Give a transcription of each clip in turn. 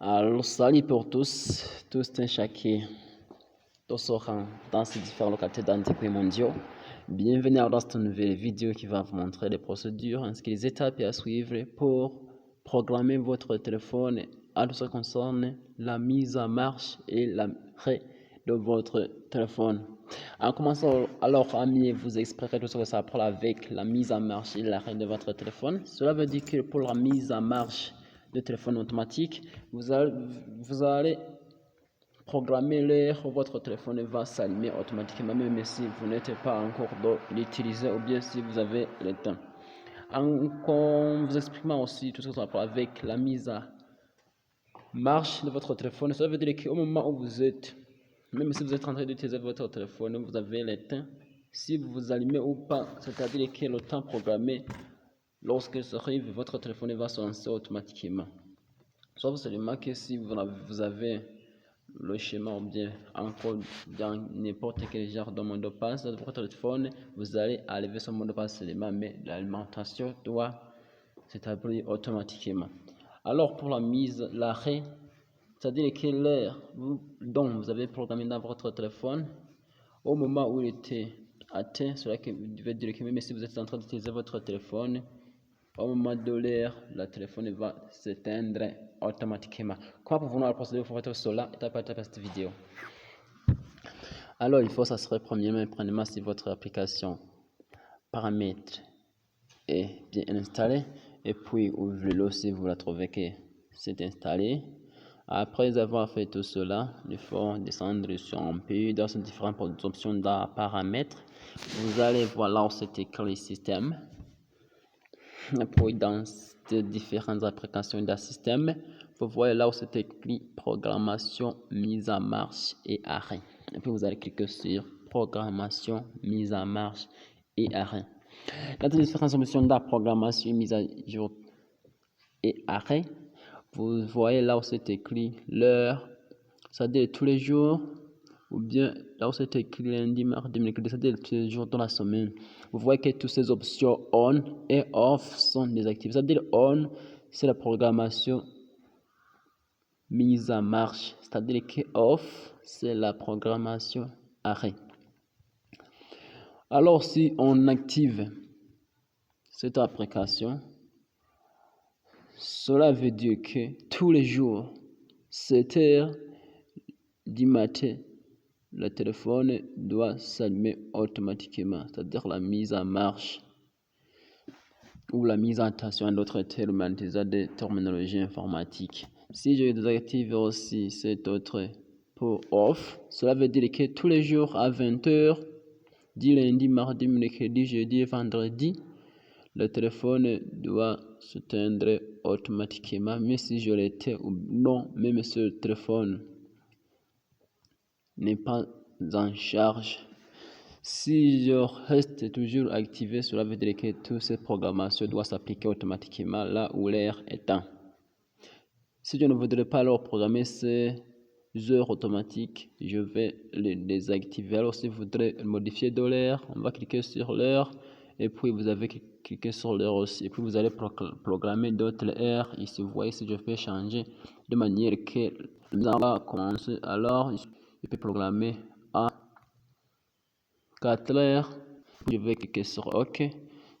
Alors, salut pour tous un chacun, tous seront dans ces différentes localités dans des pays mondiaux. Bienvenue dans cette nouvelle vidéo qui va vous montrer les procédures ainsi que les étapes à suivre pour programmer votre téléphone en ce qui concerne la mise en marche et l'arrêt de votre téléphone. En commençant, alors, amis, vous expliquer tout ce que ça prend avec la mise en marche et l'arrêt de votre téléphone. Cela veut dire que pour la mise en marche de téléphone automatique, vous allez programmer l'heure où votre téléphone va s'allumer automatiquement, même si vous n'êtes pas encore l'utiliser ou bien si vous avez le temps. En vous expliquant aussi tout ce que ça prend avec la mise en marche de votre téléphone, cela veut dire qu'au moment où vous êtes, même si vous êtes en train d'utiliser votre téléphone, vous avez le temps, si vous vous allumez ou pas, c'est-à-dire que le temps programmé, lorsque ça arrive, votre téléphone va se lancer automatiquement. Sauf seulement que si vous avez le schéma ou bien encore dans n'importe quel genre de mot de passe de votre téléphone, vous allez enlever ce mot de passe seulement, mais l'alimentation doit s'établir automatiquement. Alors pour la mise, l'arrêt, c'est-à-dire que l'heure dont vous avez programmé dans votre téléphone, au moment où il était atteint, cela veut dire que même si vous êtes en train d'utiliser votre téléphone, au moment de l'heure, le téléphone va s'éteindre automatiquement. Comment pouvons-nous procéder pour faire cela étape par étape à cette vidéo? Alors, il faut s'assurer premièrement si votre application paramètres est bien installée, et puis ouvrez-le si vous la trouvez que c'est installé. Après avoir fait tout cela, il faut descendre sur un peu dans ces différentes options de paramètres. Vous allez voir là où c'est écrit système. Puis dans ces différentes applications d'un système, vous voyez là où c'est écrit programmation, mise en marche et arrêt. Et puis vous allez cliquer sur programmation, mise en marche et arrêt. Dans les différentes options de programmation, mise à jour et arrêt, vous voyez là où c'est écrit l'heure, c'est-à-dire tous les jours, ou bien là où c'est écrit lundi, mardi, mercredi, c'est-à-dire tous les jours dans la semaine. Vous voyez que toutes ces options on et off sont désactivées. C'est-à-dire on, c'est la programmation mise en marche, c'est-à-dire que off, c'est la programmation arrêt. Alors si on active cette application, cela veut dire que tous les jours, 7 heures du matin, le téléphone doit s'allumer automatiquement, c'est-à-dire la mise en marche ou la mise en tension en d'autres termes, en utilisant des terminologies informatiques. Si je désactive aussi cet autre pour off, cela veut dire que tous les jours à 20 h, du lundi, mardi, mercredi, jeudi et vendredi, le téléphone doit s'éteindre automatiquement, mais si je l'éteins ou non, même si le téléphone n'est pas en charge, si je reste toujours activé, cela veut dire que toutes ces programmations doivent s'appliquer automatiquement là où l'air est temps. Si je ne voudrais pas leur programmer ces heures automatiques, je vais les désactiver. Alors si vous voudrez modifier de l'heure, on va cliquer sur l'heure et puis vous avez cliqué sur l'heure aussi. Et puis vous allez programmer d'autres heures. Ici vous voyez si je fais changer de manière que ça va commencer. Alors je peux programmer à 4 heures. Je vais cliquer sur OK.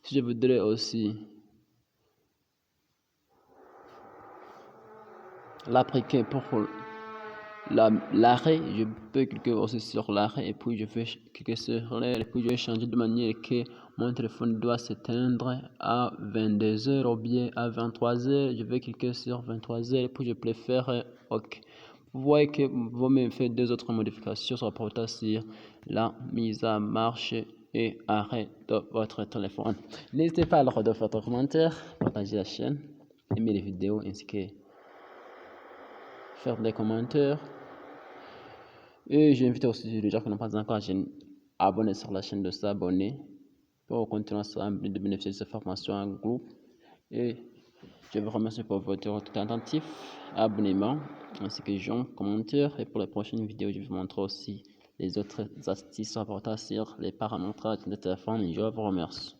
Si je voudrais aussi l'appliquer pour l'arrêt, je peux cliquer aussi sur l'arrêt et puis je vais cliquer sur l'air et puis je vais changer de manière que mon téléphone doit s'éteindre à 22 h ou bien à 23 h. Je vais cliquer sur 23 h et puis je préfère OK. Vous voyez que vous m'avez fait deux autres modifications sur rapport sur la mise en marche et arrêt de votre téléphone. N'hésitez pas à leur faire votre commentaire, partager la chaîne, aimer les vidéos ainsi que faire des commentaires. Et j'invite aussi les gens qui n'ont pas encore abonné sur la chaîne de s'abonner pour continuer de bénéficier de ces formations en groupe. Et je vous remercie pour votre retour attentif, abonnement, ainsi que j'en commentaire. Et pour les prochaines vidéos, je vais vous montrer aussi les autres astuces rapportées sur les paramétrages de téléphone. Je vous remercie.